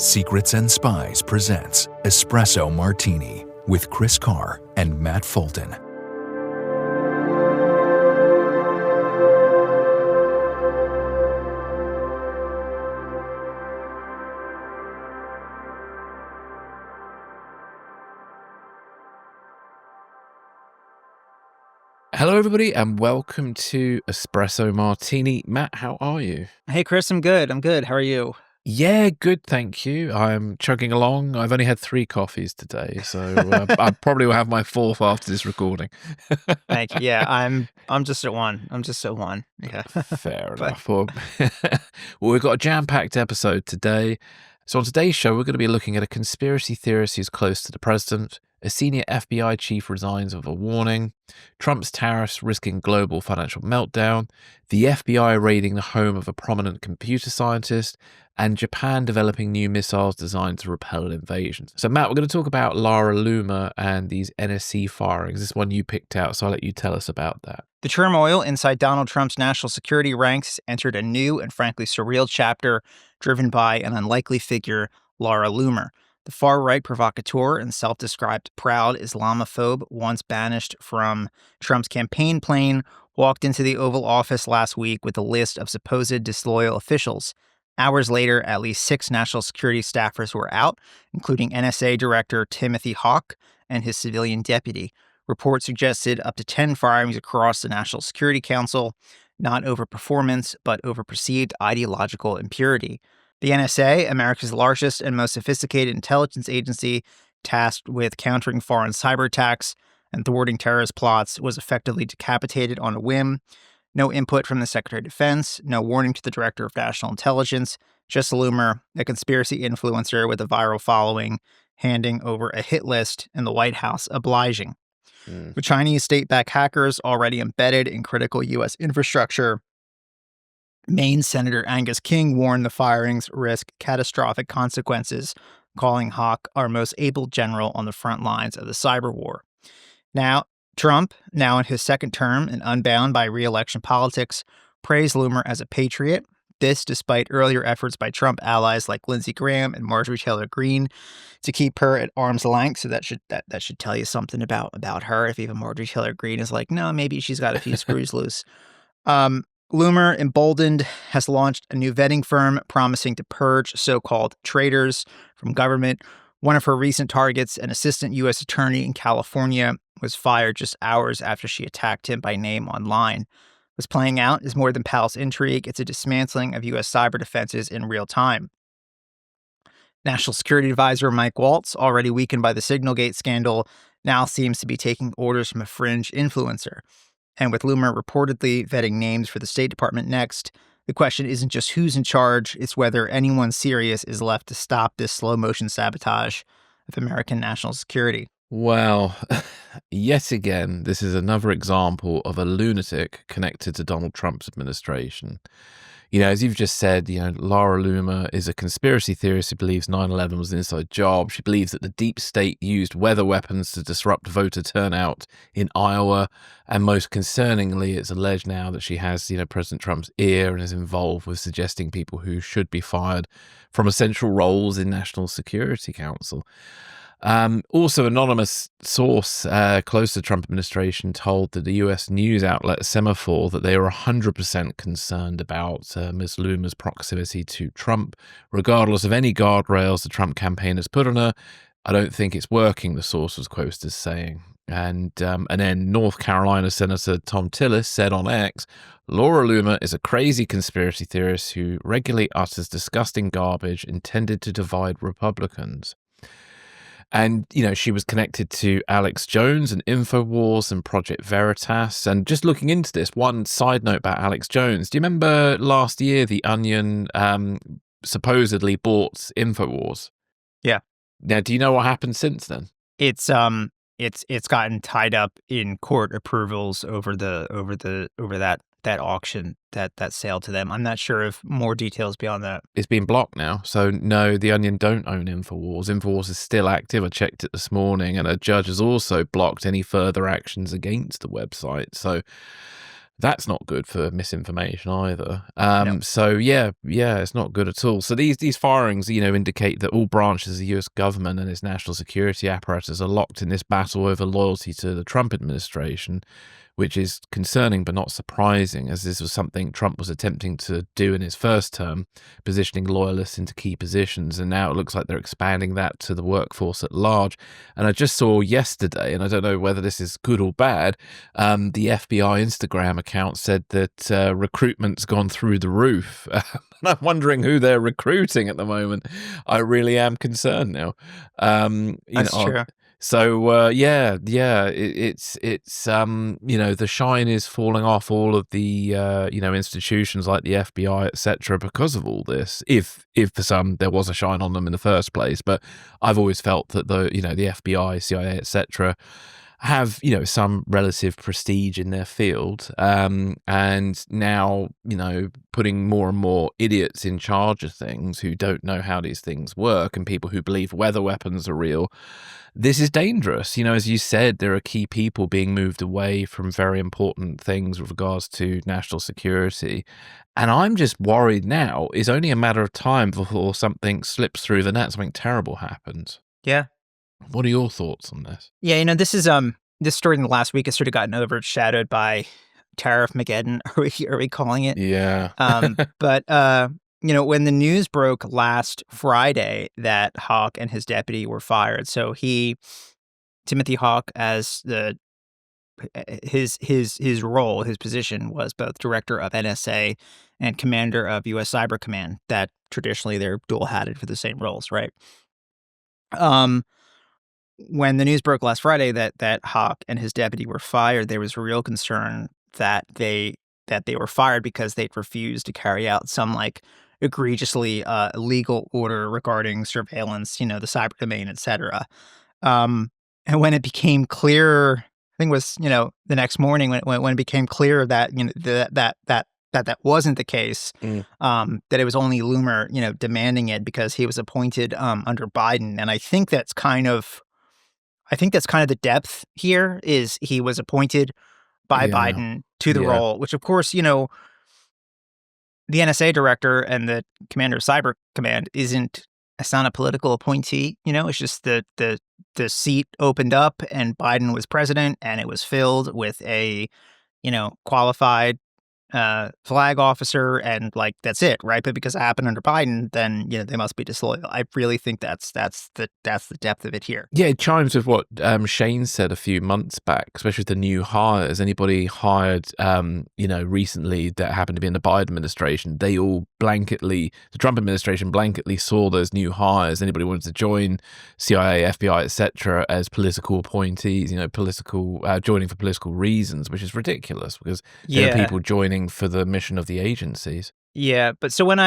Secrets and Spies presents Espresso Martini with Chris Carr and Matt Fulton. Hello, everybody, and welcome to Espresso Martini. Matt, how are you? Hey, Chris, I'm good. How are you? Yeah, good, thank you. I'm chugging along. I've only had 3 coffees today, so I probably will have my 4th after this recording. Thank you. Yeah, I'm just at one. Yeah. Fair But enough. Well, we've got a jam-packed episode today. So on today's show, we're going to be looking at a conspiracy theorist who's close to the president, a senior FBI chief resigns with a warning, Trump's tariffs risking global financial meltdown, the FBI raiding the home of a prominent computer scientist, and Japan developing new missiles designed to repel an invasion. So Matt, we're going to talk about Laura Loomer and these NSC firings. This is one you picked out, so I'll let you tell us about that. the turmoil inside Donald Trump's national security ranks entered a new and frankly surreal chapter driven by an unlikely figure, Laura Loomer. The far-right provocateur and self-described proud Islamophobe, once banished from Trump's campaign plane, walked into the Oval Office last week with a list of supposed disloyal officials. Hours later, at least 6 national security staffers were out, including NSA Director Timothy Hawk and his civilian deputy. Reports suggested up to 10 firings across the National Security Council, not over performance, but over perceived ideological impurity. The NSA, America's largest and most sophisticated intelligence agency, tasked with countering foreign cyber attacks and thwarting terrorist plots, was effectively decapitated on a whim. No input from the Secretary of Defense, no warning to the Director of National Intelligence, just Loomer, a conspiracy influencer with a viral following, handing over a hit list, and the White House obliging. With Chinese state-backed hackers already embedded in critical U.S. infrastructure, Maine Senator Angus King warned the firings risk catastrophic consequences, calling Hawk our most able general on the front lines of the cyber war. Now, Trump, now in his second term and unbound by re-election politics, praised Loomer as a patriot. This despite earlier efforts by Trump allies like Lindsey Graham and Marjorie Taylor Greene to keep her at arm's length. So that should tell you something about her. If even Marjorie Taylor Greene is like, no, maybe she's got a few screws loose. Loomer, emboldened, has launched a new vetting firm promising to purge so-called traitors from government. One of her recent targets, an assistant U.S. attorney in California, was fired just hours after she attacked him by name online. What's playing out is more than palace intrigue. It's a dismantling of U.S. cyber defenses in real time. National Security Advisor Mike Waltz, already weakened by the Signalgate scandal, now seems to be taking orders from a fringe influencer. And with Loomer reportedly vetting names for the State Department next, the question isn't just who's in charge, it's whether anyone serious is left to stop this slow-motion sabotage of American national security. Well, yet again, this is another example of a lunatic connected to Donald Trump's administration. You know, as you've just said, Laura Loomer is a conspiracy theorist who believes 9/11 was an inside job. She believes that the deep state used weather weapons to disrupt voter turnout in Iowa. And most concerningly, it's alleged now that she has, President Trump's ear and is involved with suggesting people who should be fired from essential roles in National Security Council. Also, anonymous source close to the Trump administration told the U.S. news outlet Semaphore that they were 100% concerned about Ms. Loomer's proximity to Trump, regardless of any guardrails the Trump campaign has put on her. I don't think it's working, the source was quoted as saying. And then North Carolina Senator Tom Tillis said on X, Laura Loomer is a crazy conspiracy theorist who regularly utters disgusting garbage intended to divide Republicans. And, she was connected to Alex Jones and InfoWars and Project Veritas. And just looking into this, one side note about Alex Jones. Do you remember last year The Onion supposedly bought InfoWars? Yeah. Now, do you know what happened since then? It's gotten tied up in court approvals over that auction, that sale to them. I'm not sure if more details beyond that. It's been blocked now. So no, The Onion don't own InfoWars. InfoWars is still active. I checked it this morning, and a judge has also blocked any further actions against the website. So That's not good for misinformation either. No. So yeah, it's not good at all. So these firings, indicate that all branches of the U.S. government and its national security apparatus are locked in this battle over loyalty to the Trump administration, which is concerning but not surprising, as this was something Trump was attempting to do in his first term, positioning loyalists into key positions, and now it looks like they're expanding that to the workforce at large. And I just saw yesterday, and I don't know whether this is good or bad, the FBI Instagram account said that recruitment's gone through the roof. And I'm wondering who they're recruiting at the moment. I really am concerned now. That's true. So it's the shine is falling off all of the institutions like the FBI, etc., because of all this. If for some there was a shine on them in the first place, but I've always felt that the FBI, CIA, etc., have some relative prestige in their field, and now putting more and more idiots in charge of things who don't know how these things work, and people who believe weather weapons are real. This is dangerous. As you said, there are key people being moved away from very important things with regards to national security. And I'm just worried now it's only a matter of time before something slips through the net, something terrible happens. Yeah. What are your thoughts on this? Yeah, this is this story in the last week has sort of gotten overshadowed by Tariff Mageddon. Are we calling it? Yeah. But when the news broke last Friday that Hawk and his deputy were fired, so Timothy Hawk, as his role, his position was both director of NSA and commander of U.S. Cyber Command. That traditionally they're dual-hatted for the same roles, right? When the news broke last Friday that Hawk and his deputy were fired, there was real concern that they were fired because they'd refused to carry out some egregiously illegal order regarding surveillance, the cyber domain, etc. And when it became clear, I think it was the next morning when it became clear that that wasn't the case, that it was only Loomer demanding it because he was appointed under Biden, and I think that's kind of the depth here. Is he was appointed by Yeah. Biden to the role, which of course, the NSA director and the commander of Cyber Command it's not a political appointee, it's just the seat opened up and Biden was president and it was filled with a, qualified flag officer, and that's it, right? But because it happened under Biden, then they must be disloyal. I really think that's the depth of it here. Yeah, it chimes with what Shane said a few months back, especially with the new hires. Anybody hired, recently that happened to be in the Biden administration, they all the Trump administration blanketly saw those new hires. Anybody wanted to join CIA, FBI, etc., as political appointees, joining for political reasons, which is ridiculous because there are people joining for the mission of the agencies. Yeah, but so when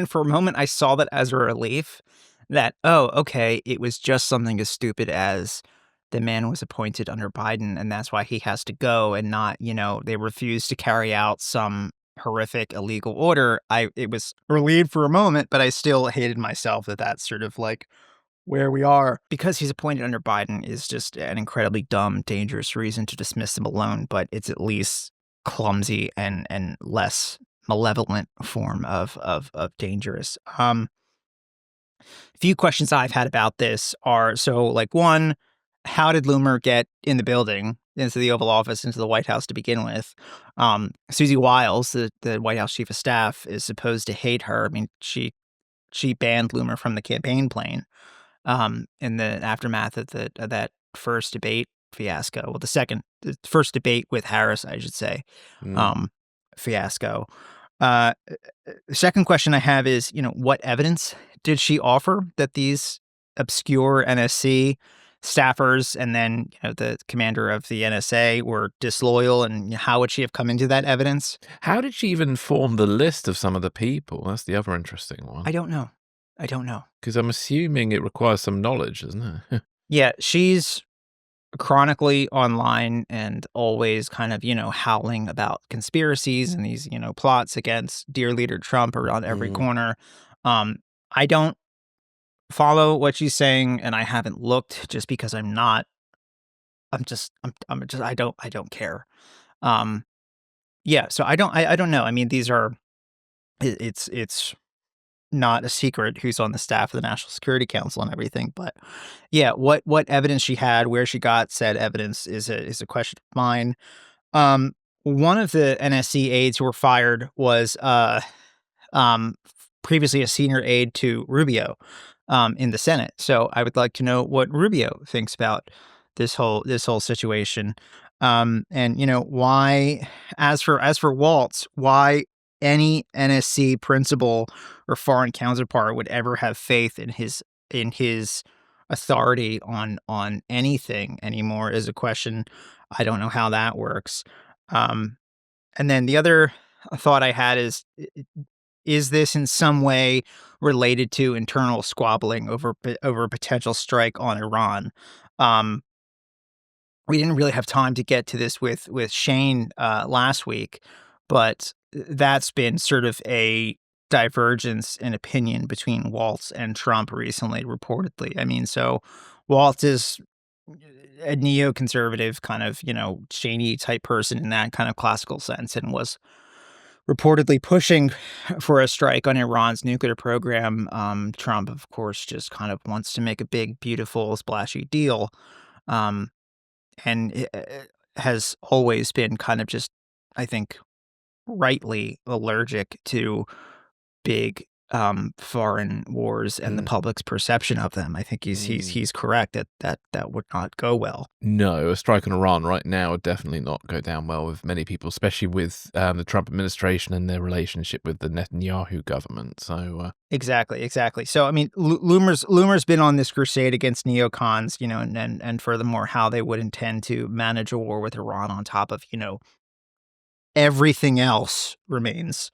for a moment I saw that as a relief, that, oh, okay, it was just something as stupid as the man was appointed under Biden, and that's why he has to go, and not, they refused to carry out some horrific illegal order. It was relieved for a moment, but I still hated myself that that's sort of where we are. Because he's appointed under Biden is just an incredibly dumb, dangerous reason to dismiss him alone, but it's at least clumsy and less malevolent form of dangerous. Few questions I've had about this are, one, how did Loomer get in the building, into the Oval Office, into the White House to begin with? Susie Wiles, the White House chief of staff, is supposed to hate her. I mean, she banned Loomer from the campaign plane in the aftermath of that first debate fiasco. Well, the first debate with Harris, I should say, fiasco. The second question I have is, what evidence did she offer that these obscure NSC staffers and then the commander of the NSA were disloyal, and how would she have come into that evidence? How did she even form the list of some of the people? That's the other interesting one. I don't know. Because I'm assuming it requires some knowledge, doesn't it? Yeah, she's chronically online and always kind of, howling about conspiracies and these, plots against dear leader Trump around every corner. I don't follow what she's saying, and I haven't looked just because I don't care. Yeah, so I don't know. I mean, these are it's not a secret who's on the staff of the National Security Council and everything, but yeah, what evidence she had, where she got said evidence is a question of mine. Um, One of the NSC aides who were fired was um, previously a senior aide to Rubio in the Senate. So I would like to know what Rubio thinks about this whole situation. And why, as for Waltz, why any NSC principal or foreign counterpart would ever have faith in his authority on anything anymore is a question. I don't know how that works. Um, and then the other thought I had is this in some way related to internal squabbling over a potential strike on Iran? Um, we didn't really have time to get to this with Shane last week, but that's been sort of a divergence in opinion between Waltz and Trump recently, reportedly. I mean, so Waltz is a neoconservative kind of, Cheney type person in that kind of classical sense, and was reportedly pushing for a strike on Iran's nuclear program. Trump, of course, just kind of wants to make a big, beautiful, splashy deal, um, and has always been kind of just, I think, rightly allergic to big foreign wars and the Mm. public's perception of them. I think he's correct that would not go well. No, a strike on Iran right now would definitely not go down well with many people, especially with the Trump administration and their relationship with the Netanyahu government. So, Exactly. So, I mean, Loomer's been on this crusade against neocons, and furthermore, how they would intend to manage a war with Iran on top of, everything else remains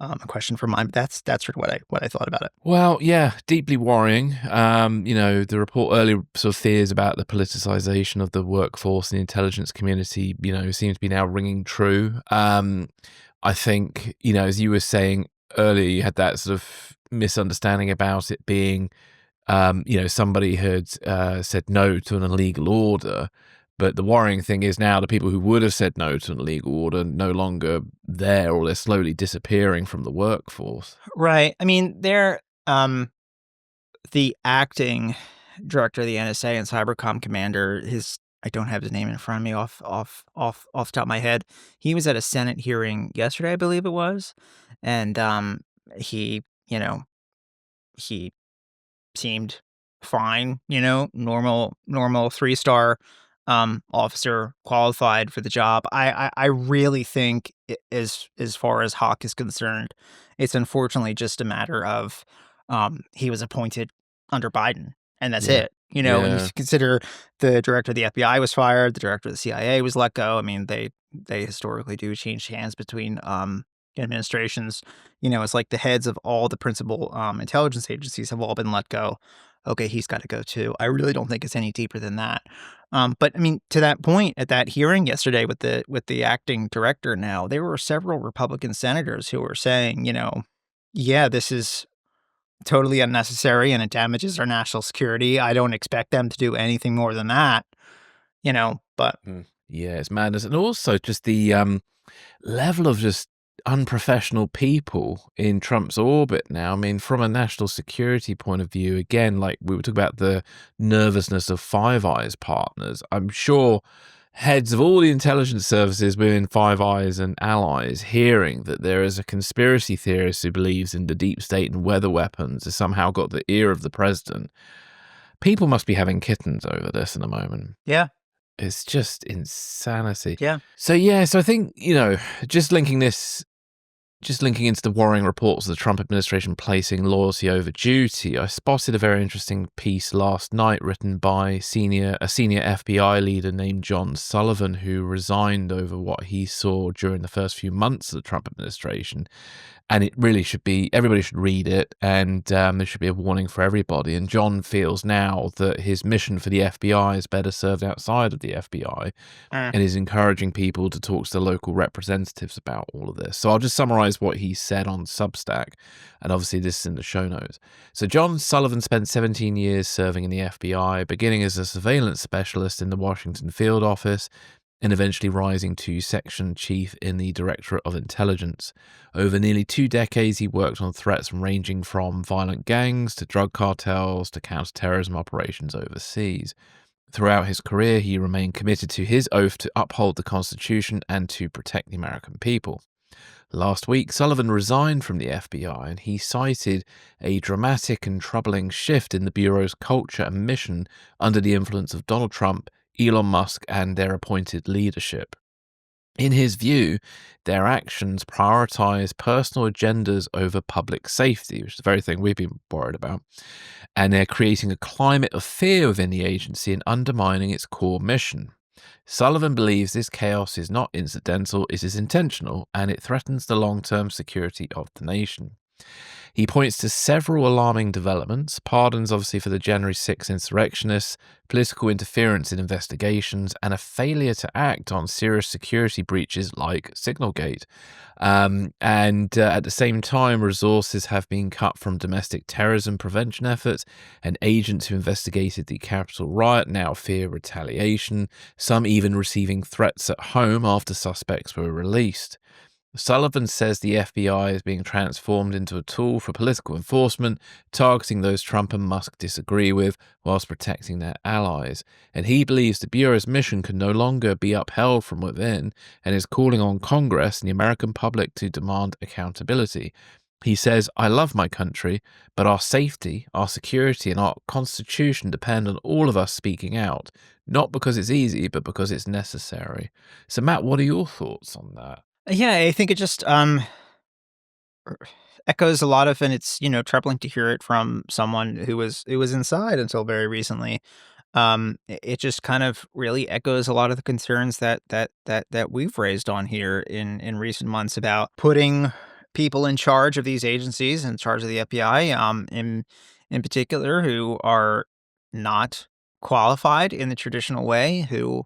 a question for mine. But that's sort of what I thought about it. well, yeah, deeply worrying. The report earlier sort of fears about the politicization of the workforce and the intelligence community, seems to be now ringing true. I think, as you were saying earlier, you had that sort of misunderstanding about it being, somebody had said no to an illegal order. But the worrying thing is now the people who would have said no to an illegal order no longer there, or they're slowly disappearing from the workforce. Right. I mean, the acting director of the NSA and Cybercom commander, I don't have his name in front of me off the top of my head. He was at a Senate hearing yesterday, I believe it was, and he, he seemed fine, normal 3-star officer, qualified for the job. I really think as far as Hawk is concerned, it's unfortunately just a matter of he was appointed under Biden, and that's Yeah. it. When you Yeah. consider the director of the FBI was fired, the director of the CIA was let go. I mean, they historically do change hands between administrations. It's like the heads of all the principal intelligence agencies have all been let go. Okay, he's got to go too. I really don't think it's any deeper than that. But I mean, to that point, at that hearing yesterday with the acting director, now there were several Republican senators who were saying, yeah, this is totally unnecessary and it damages our national security. I don't expect them to do anything more than that. But Yeah, it's madness. And also just the level of just unprofessional people in Trump's orbit now. I mean, from a national security point of view, again, like we were talking about the nervousness of Five Eyes partners, I'm sure heads of all the intelligence services within Five Eyes and allies hearing that there is a conspiracy theorist who believes in the deep state and weather weapons has somehow got the ear of the president. People must be having kittens over this in a moment. yeah, It's just insanity. yeah. So I think, just linking into the worrying reports of the Trump administration placing loyalty over duty, I spotted a very interesting piece last night written by a senior FBI leader named John Sullivan, who resigned over what he saw during the first few months of the Trump administration. And it really should be, everybody should read it, and there should be a warning for everybody. And John feels now that his mission for the FBI is better served outside of the FBI, and is encouraging people to talk to the local representatives about all of this. So I'll just summarize what he said on Substack, and obviously this is in the show notes. So John Sullivan spent 17 years serving in the FBI, beginning as a surveillance specialist in the Washington field office. and eventually rising to section chief in the Directorate of Intelligence. Over nearly 2 decades, he worked on threats ranging from violent gangs to drug cartels to counterterrorism operations overseas. Throughout his career, he remained committed to his oath to uphold the Constitution and to protect the American people. Last week, Sullivan resigned from the FBI, and he cited a dramatic and troubling shift in the Bureau's culture and mission under the influence of Donald Trump, Elon Musk, and their appointed leadership. In his view, their actions prioritize personal agendas over public safety, which is the very thing we've been worried about, and they're creating a climate of fear within the agency and undermining its core mission. Sullivan believes this chaos is not incidental, it is intentional, and it threatens the long-term security of the nation. He points to several alarming developments: pardons, obviously, for the January 6 insurrectionists, political interference in investigations, and a failure to act on serious security breaches like Signalgate. At the same time, resources have been cut from domestic terrorism prevention efforts, and agents who investigated the Capitol riot now fear retaliation, some even receiving threats at home after suspects were released. Sullivan says the FBI is being transformed into a tool for political enforcement, targeting those Trump and Musk disagree with, whilst protecting their allies. And he believes the Bureau's mission can no longer be upheld from within, and is calling on Congress and the American public to demand accountability. He says, "I love my country, but our safety, our security, and our Constitution depend on all of us speaking out, not because it's easy, but because it's necessary." So, Matt, what are your thoughts on that? Yeah, I think it just echoes a lot of, and it's troubling to hear it from someone who was inside until very recently. It just kind of really echoes a lot of the concerns that we've raised on here in recent months about putting people in charge of these agencies, in charge of the FBI, in particular, who are not qualified in the traditional way, who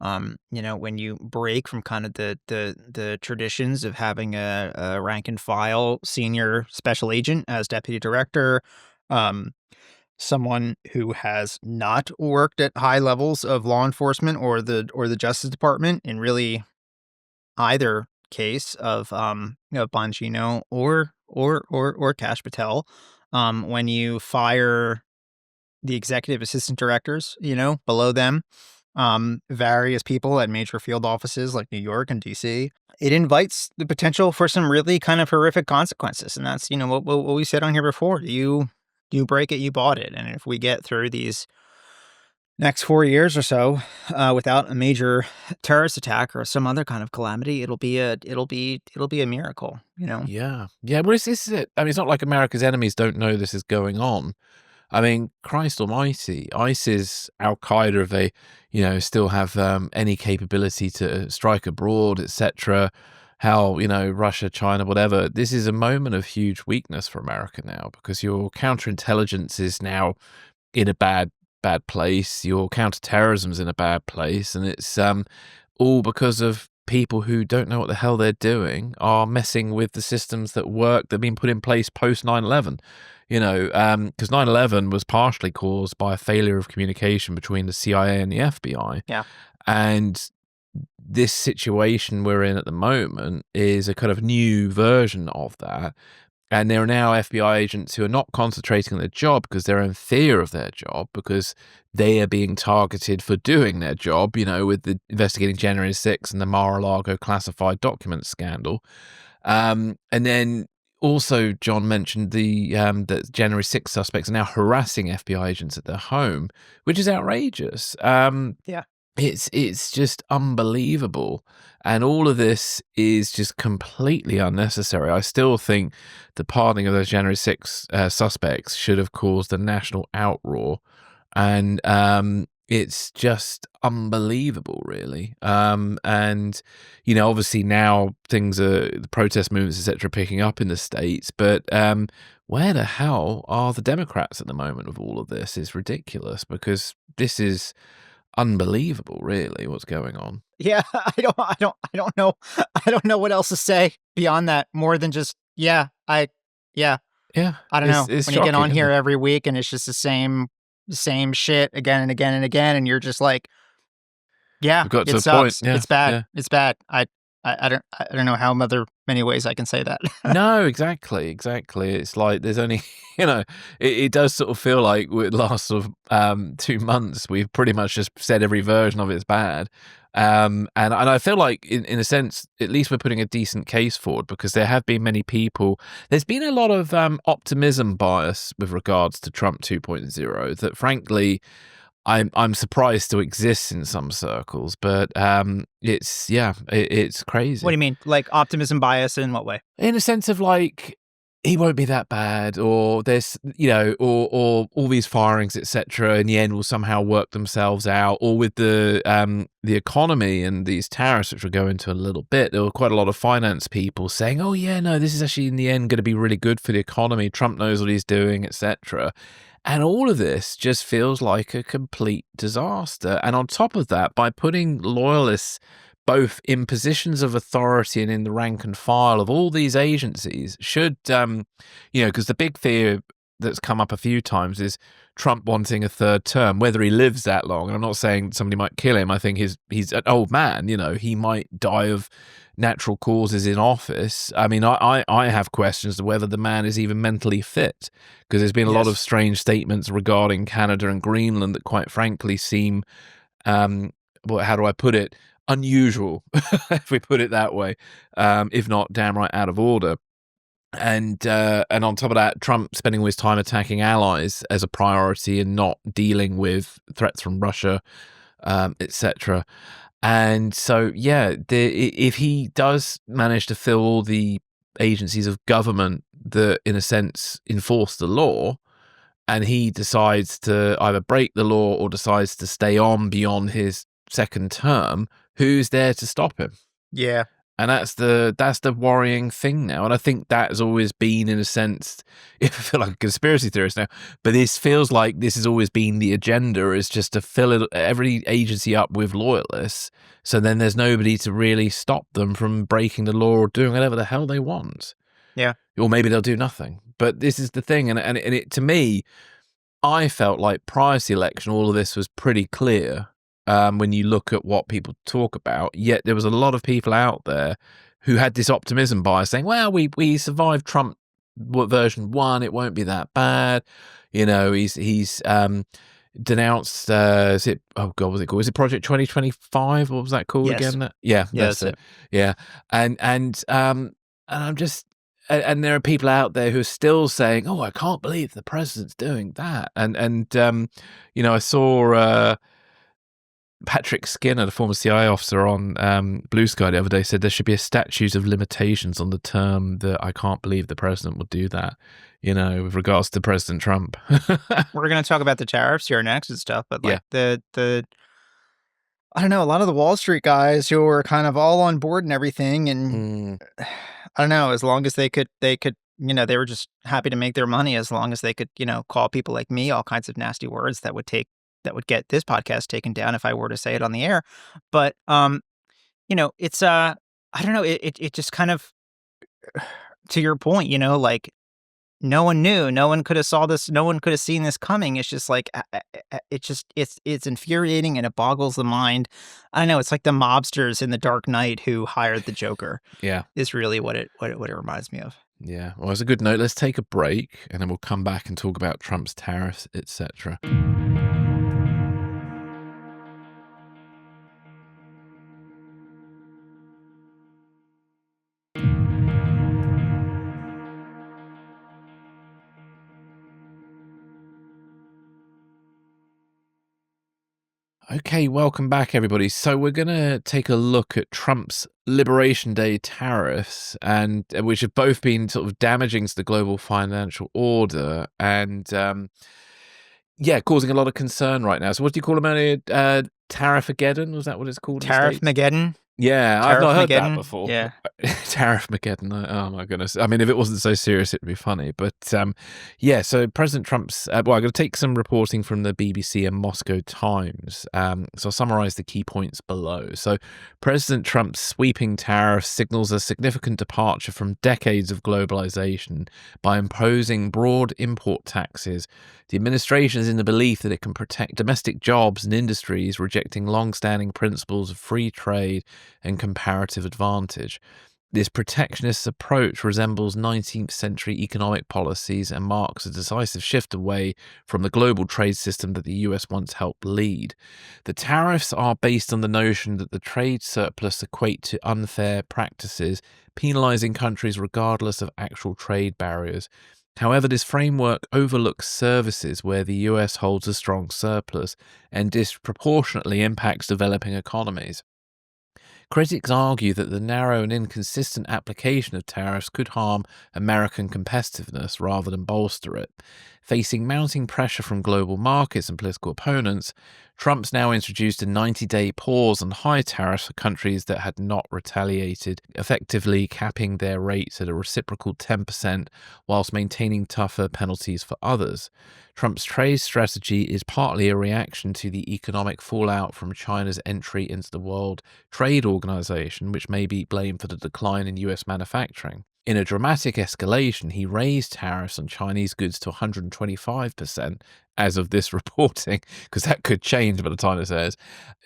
when you break from kind of the traditions of having a rank and file senior special agent as deputy director, someone who has not worked at high levels of law enforcement or the Justice Department in really either case of Bongino or Kash Patel, when you fire the executive assistant directors, below them, various people at major field offices like New York and DC, it invites the potential for some really kind of horrific consequences. And that's, what we said on here before. You break it, you bought it. And if we get through these next 4 years or so without a major terrorist attack or some other kind of calamity, it'll be a miracle, Yeah. Yeah, well, this is it. I mean, it's not like America's enemies don't know this is going on. I mean, Christ almighty, ISIS, Al-Qaeda, if they, still have any capability to strike abroad, etc., how, Russia, China, whatever, this is a moment of huge weakness for America now, because your counterintelligence is now in a bad place, your counterterrorism's in a bad place, and it's all because of people who don't know what the hell they're doing are messing with the systems that work, that have been put in place post 9/11. Because 9/11 was partially caused by a failure of communication between the CIA and the FBI. Yeah. And this situation we're in at the moment is a kind of new version of that. And there are now FBI agents who are not concentrating on their job because they're in fear of their job, because they are being targeted for doing their job, with the investigating January 6 and the Mar-a-Lago classified documents scandal. And then also, John mentioned that January 6 suspects are now harassing FBI agents at their home, which is outrageous. Yeah. It's just unbelievable. And all of this is just completely unnecessary. I still think the pardoning of those January 6 suspects should have caused a national outroar. And it's just unbelievable, really. Obviously now the protest movements, etc., picking up in the States. But where the hell are the Democrats at the moment with all of this? It's ridiculous, because this is unbelievable, really, what's going on. Yeah, I don't know. I don't know what else to say beyond that, more than just, I don't know. It's When you get shocking, on isn't here it? every week and it's just the same shit again and again and again, and you're just like, Yeah, We've got to it a point. sucks. Yeah, It's bad. yeah. It's bad. I don't know how many ways I can say that. No, exactly. It's like there's only, it does sort of feel like with the last sort of 2 months, we've pretty much just said every version of it's bad. And I feel like in a sense, at least we're putting a decent case forward because there have been many people. There's been a lot of optimism bias with regards to Trump 2.0 that frankly, I'm surprised to exist in some circles, but it's it's crazy. What do you mean? Like optimism bias in what way? In a sense of like he won't be that bad, or there's or all these firings, etc. In the end, will somehow work themselves out. Or with the economy and these tariffs, which we'll go into a little bit, there were quite a lot of finance people saying, "Oh yeah, no, this is actually in the end going to be really good for the economy. Trump knows what he's doing, etc." And all of this just feels like a complete disaster. And on top of that, by putting loyalists both in positions of authority and in the rank and file of all these agencies should, because the big fear that's come up a few times is Trump wanting a third term, whether he lives that long. And I'm not saying somebody might kill him. I think he's an old man, he might die of natural causes in office. I mean, I have questions of whether the man is even mentally fit, because there's been a lot of strange statements regarding Canada and Greenland that quite frankly seem, well, how do I put it? Unusual, if we put it that way, if not damn right out of order. And on top of that, Trump spending all his time attacking allies as a priority and not dealing with threats from Russia, etc. And so, if he does manage to fill all the agencies of government that, in a sense, enforce the law, and he decides to either break the law or decides to stay on beyond his second term, who's there to stop him? Yeah. And that's the worrying thing now. And I think that has always been, in a sense, I feel like a conspiracy theorist now, but this feels like this has always been the agenda, is just to fill every agency up with loyalists. So then there's nobody to really stop them from breaking the law or doing whatever the hell they want. Yeah. Or maybe they'll do nothing. But this is the thing. And it, to me, I felt like prior to the election, all of this was pretty clear. When you look at what people talk about, yet there was a lot of people out there who had this optimism bias saying, well, we survived Trump version 1, it won't be that bad. He's denounced, is it, oh God, what's it called? Is it Project 2025? What was that called again? Yeah, that's it. Yeah. And I'm just, and there are people out there who are still saying, oh, I can't believe the president's doing that. And I saw, Patrick Skinner, the former CIA officer on Bluesky the other day, said there should be a statute of limitations on the term that I can't believe the president would do that, with regards to President Trump. We're going to talk about the tariffs here next and stuff, but like the I don't know, a lot of the Wall Street guys who were kind of all on board and everything, and I don't know, as long as they could, they were just happy to make their money as long as they could, call people like me all kinds of nasty words that would get this podcast taken down if I were to say it on the air. But, it's, I don't know, it just kind of, to your point, like no one knew, no one could have saw this, no one could have seen this coming. It's just like, it's infuriating and it boggles the mind. I don't know. It's like the mobsters in The Dark Knight who hired the Joker. Yeah. Is really what it reminds me of. Yeah. Well, it's a good note. Let's take a break and then we'll come back and talk about Trump's tariffs, etc. Okay, welcome back, everybody. So we're going to take a look at Trump's Liberation Day tariffs, and which have both been sort of damaging to the global financial order and, causing a lot of concern right now. So what do you call them earlier? Tariff-ageddon? Was that what it's called? Tariff-mageddon? Yeah, I've not heard that Tariff-mageddon? before. Yeah. Tariff-mageddon. Oh my goodness. I mean, if it wasn't so serious, it'd be funny. But yeah, so President Trump's. Well, I'm going to take some reporting from the BBC and Moscow Times. So I'll summarize the key points below. So President Trump's sweeping tariffs signals a significant departure from decades of globalization by imposing broad import taxes. The administration is in the belief that it can protect domestic jobs and industries, rejecting long-standing principles of free trade and comparative advantage. This protectionist approach resembles 19th century economic policies and marks a decisive shift away from the global trade system that the US once helped lead. The tariffs are based on the notion that the trade surplus equate to unfair practices, penalizing countries regardless of actual trade barriers. However, this framework overlooks services where the US holds a strong surplus and disproportionately impacts developing economies. Critics argue that the narrow and inconsistent application of tariffs could harm American competitiveness rather than bolster it. Facing mounting pressure from global markets and political opponents, Trump's now introduced a 90-day pause on high tariffs for countries that had not retaliated, effectively capping their rates at a reciprocal 10% whilst maintaining tougher penalties for others. Trump's trade strategy is partly a reaction to the economic fallout from China's entry into the World Trade Organization, which may be blamed for the decline in US manufacturing. In a dramatic escalation, he raised tariffs on Chinese goods to 125% as of this reporting, because that could change by the time this airs.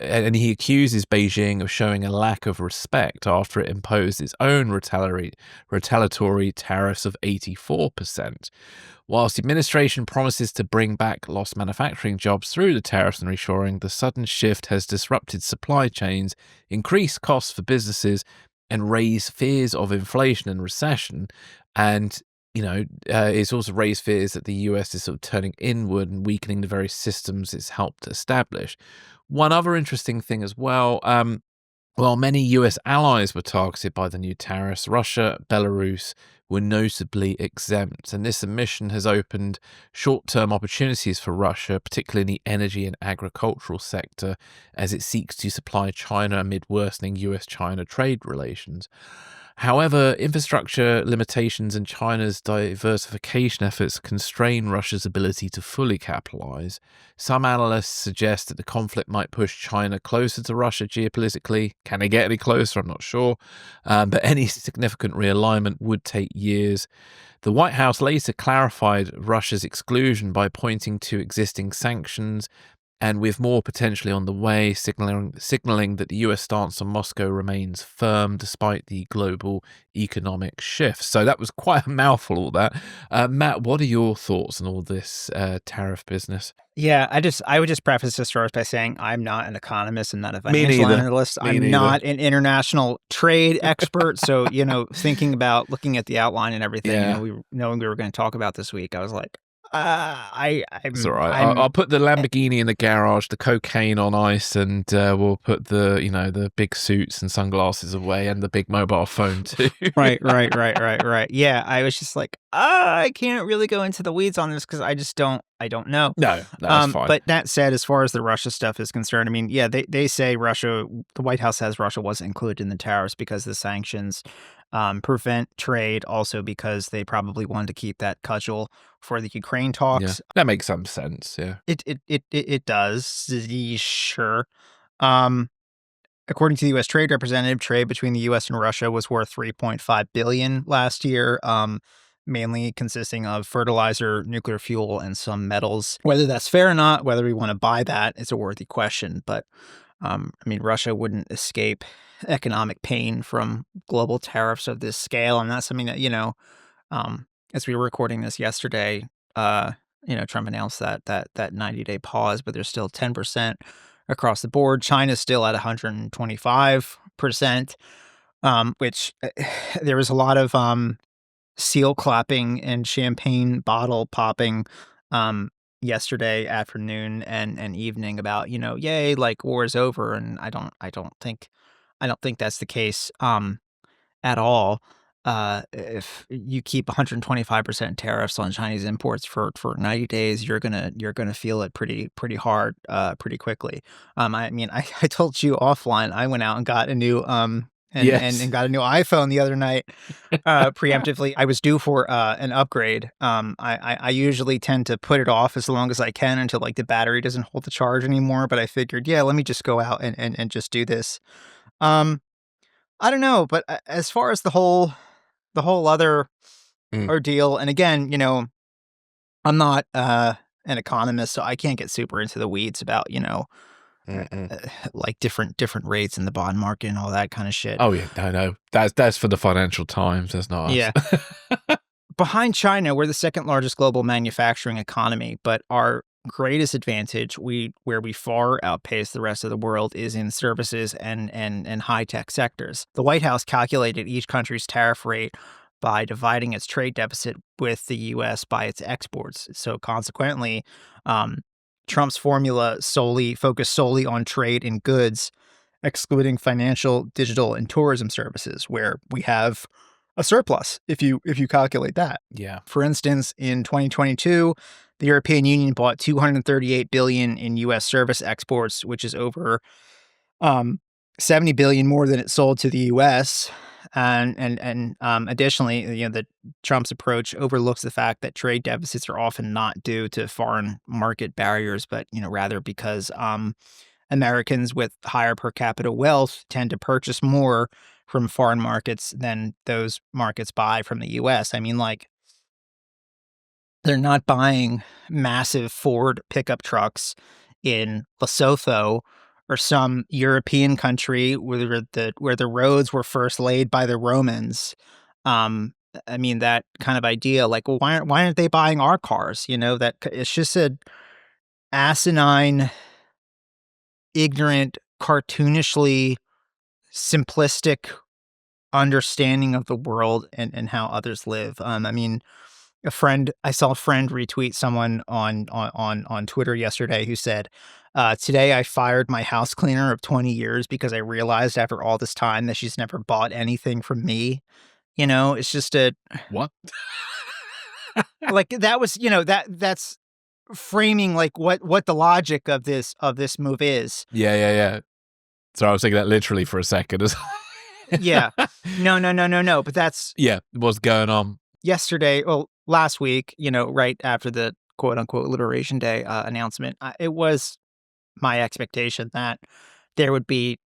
And he accuses Beijing of showing a lack of respect after it imposed its own retaliatory tariffs of 84%. Whilst the administration promises to bring back lost manufacturing jobs through the tariffs and reshoring, the sudden shift has disrupted supply chains, increased costs for businesses, and raised fears of inflation and recession. And, it's also raised fears that the US is sort of turning inward and weakening the very systems it's helped establish. One other interesting thing as well, while many US allies were targeted by the new tariffs, Russia, Belarus were notably exempt, and this omission has opened short-term opportunities for Russia, particularly in the energy and agricultural sector, as it seeks to supply China amid worsening US-China trade relations. However, infrastructure limitations and China's diversification efforts constrain Russia's ability to fully capitalize. Some analysts suggest that the conflict might push China closer to Russia geopolitically. Can they get any closer? I'm not sure. But any significant realignment would take years. The White House later clarified Russia's exclusion by pointing to existing sanctions, and with more potentially on the way, signaling that the US stance on Moscow remains firm despite the global economic shifts. So that was quite a mouthful, all that. Matt, what are your thoughts on all this tariff business? Yeah, I would just preface this first by saying I'm not an economist and not a Me financial neither. analyst. Me I'm neither. not an international trade expert. So, thinking about looking at the outline and everything, Yeah. knowing we were going to talk about this week, I was like, It's all right. I'll put the Lamborghini in the garage, the cocaine on ice, and we'll put the big suits and sunglasses away, and the big mobile phone too. Right. Yeah, I was just like, I can't really go into the weeds on this because I don't know. No, that's fine. But that said, as far as the Russia stuff is concerned, I mean, yeah, they say the White House says Russia wasn't included in the tariffs because the sanctions prevent trade, also because they probably wanted to keep that cudgel for the Ukraine talks. Yeah, that makes some sense. Yeah, it does. Sure. According to the U.S. Trade Representative, trade between the U.S. and Russia was worth $3.5 billion last year, mainly consisting of fertilizer, nuclear fuel, and some metals. Whether that's fair or not, whether we want to buy that, is a worthy question. But Russia wouldn't escape economic pain from global tariffs of this scale, and that's something that as we were recording this yesterday, Trump announced that 90-day pause, but there's still 10% across the board. China's still at 125%, which there was a lot of seal clapping and champagne bottle popping yesterday afternoon and evening about, yay, like war is over. And I don't think that's the case at all. if you keep 125% tariffs on Chinese imports for 90 days, you're gonna feel it pretty hard, pretty quickly. I mean, I told you offline, I went out and got a new Yes. and got a new iPhone the other night, preemptively. I was due for an upgrade. I usually tend to put it off as long as I can until like the battery doesn't hold the charge anymore. But I figured, yeah, let me just go out and just do this. Um, I don't know, but as far as the whole other Mm, ordeal, and again, I'm not an economist, so I can't get super into the weeds about mm, mm. like different rates in the bond market and all that kind of shit. Oh yeah, no, that's for the Financial Times. That's not us. Yeah. Behind China, we're the second largest global manufacturing economy, but our greatest advantage, where we far outpace the rest of the world, is in services and high tech sectors. The White House calculated each country's tariff rate by dividing its trade deficit with the U.S. by its exports. So consequently, um, Trump's formula focused solely on trade in goods, excluding financial, digital, and tourism services, where we have a surplus if you calculate that. Yeah. For instance, in 2022, the European Union bought 238 billion in US service exports, which is over 70 billion more than it sold to the US. And additionally, the Trump's approach overlooks the fact that trade deficits are often not due to foreign market barriers, but rather because Americans with higher per capita wealth tend to purchase more from foreign markets than those markets buy from the US. I mean, like, they're not buying massive Ford pickup trucks in Lesotho or some European country where the roads were first laid by the Romans. Um, I mean, that kind of idea, like, well, why aren't they buying our cars? It's just a asinine, ignorant, cartoonishly simplistic understanding of the world and how others live. I mean, I saw a friend retweet someone on Twitter yesterday who said, "Today I fired my house cleaner of 20 years because I realized after all this time that she's never bought anything from me." It's just What? like that was that's framing like what the logic of this move is. Yeah. So I was taking that literally for a second. Yeah, no. But that's Yeah, what's going on? yesterday, well, last week, right after the quote unquote Liberation Day announcement. It was my expectation that there would be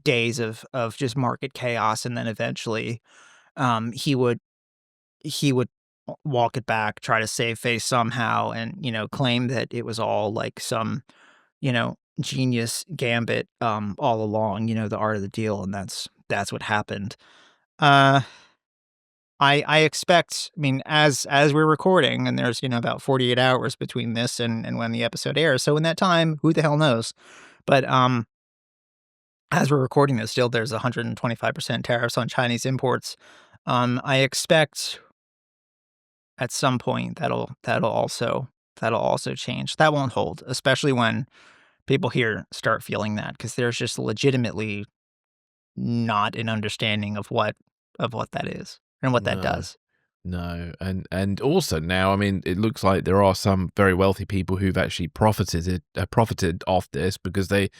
days of just market chaos, and then eventually he would walk it back, try to save face somehow, and claim that it was all like some genius gambit all along, the art of the deal, and that's what happened. uh I expect, I mean, as we're recording, and there's, about 48 hours between this and when the episode airs. So in that time, who the hell knows? But as we're recording this, still there's 125% tariffs on Chinese imports. I expect at some point that'll also change. That won't hold, especially when people here start feeling that, because there's just legitimately not an understanding of what that is and what that No. does. No, and also now, I mean, it looks like there are some very wealthy people who've actually profited off this because they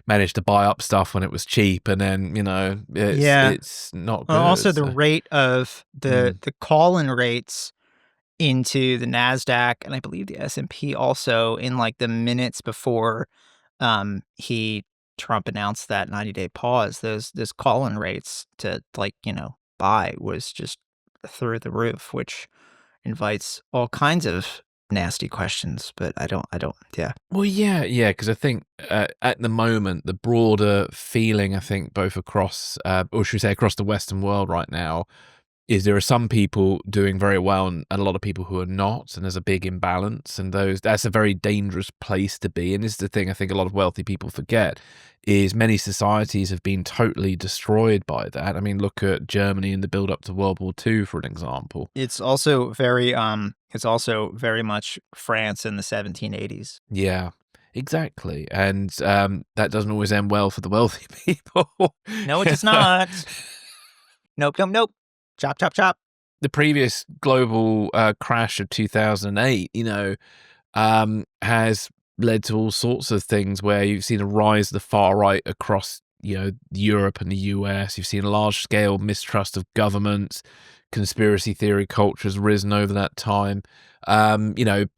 managed to buy up stuff when it was cheap, and then Yeah. it's not Also, good. the So, rate of mm, the call-in rates into the Nasdaq, and I believe the S&P also, in like the minutes before he Trump announced that 90-day pause, those call-in rates to like buy was just through the roof, which invites all kinds of nasty questions. But I don't. Yeah. well, yeah, because I think at the moment the broader feeling, I think both across, or should we say, across the Western world right now, is there are some people doing very well and a lot of people who are not, and there's a big imbalance, and that's a very dangerous place to be. And this is the thing I think a lot of wealthy people forget, is many societies have been totally destroyed by that. I mean, look at Germany in the build up to World War II, for an example. It's also very much France in the 1780s. Yeah, exactly. And that doesn't always end well for the wealthy people. No, it does not. Nope. Chop, chop, chop. The previous global crash of 2008, has led to all sorts of things where you've seen a rise of the far right across, Europe and the US. You've seen a large scale mistrust of governments. Conspiracy theory culture has risen over that time.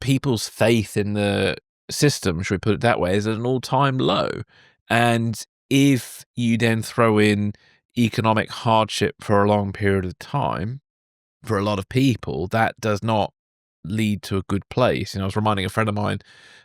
People's faith in the system, should we put it that way, is at an all-time low. And if you then throw in economic hardship for a long period of time, for a lot of people, that does not lead to a good place. I was reminding a friend of mine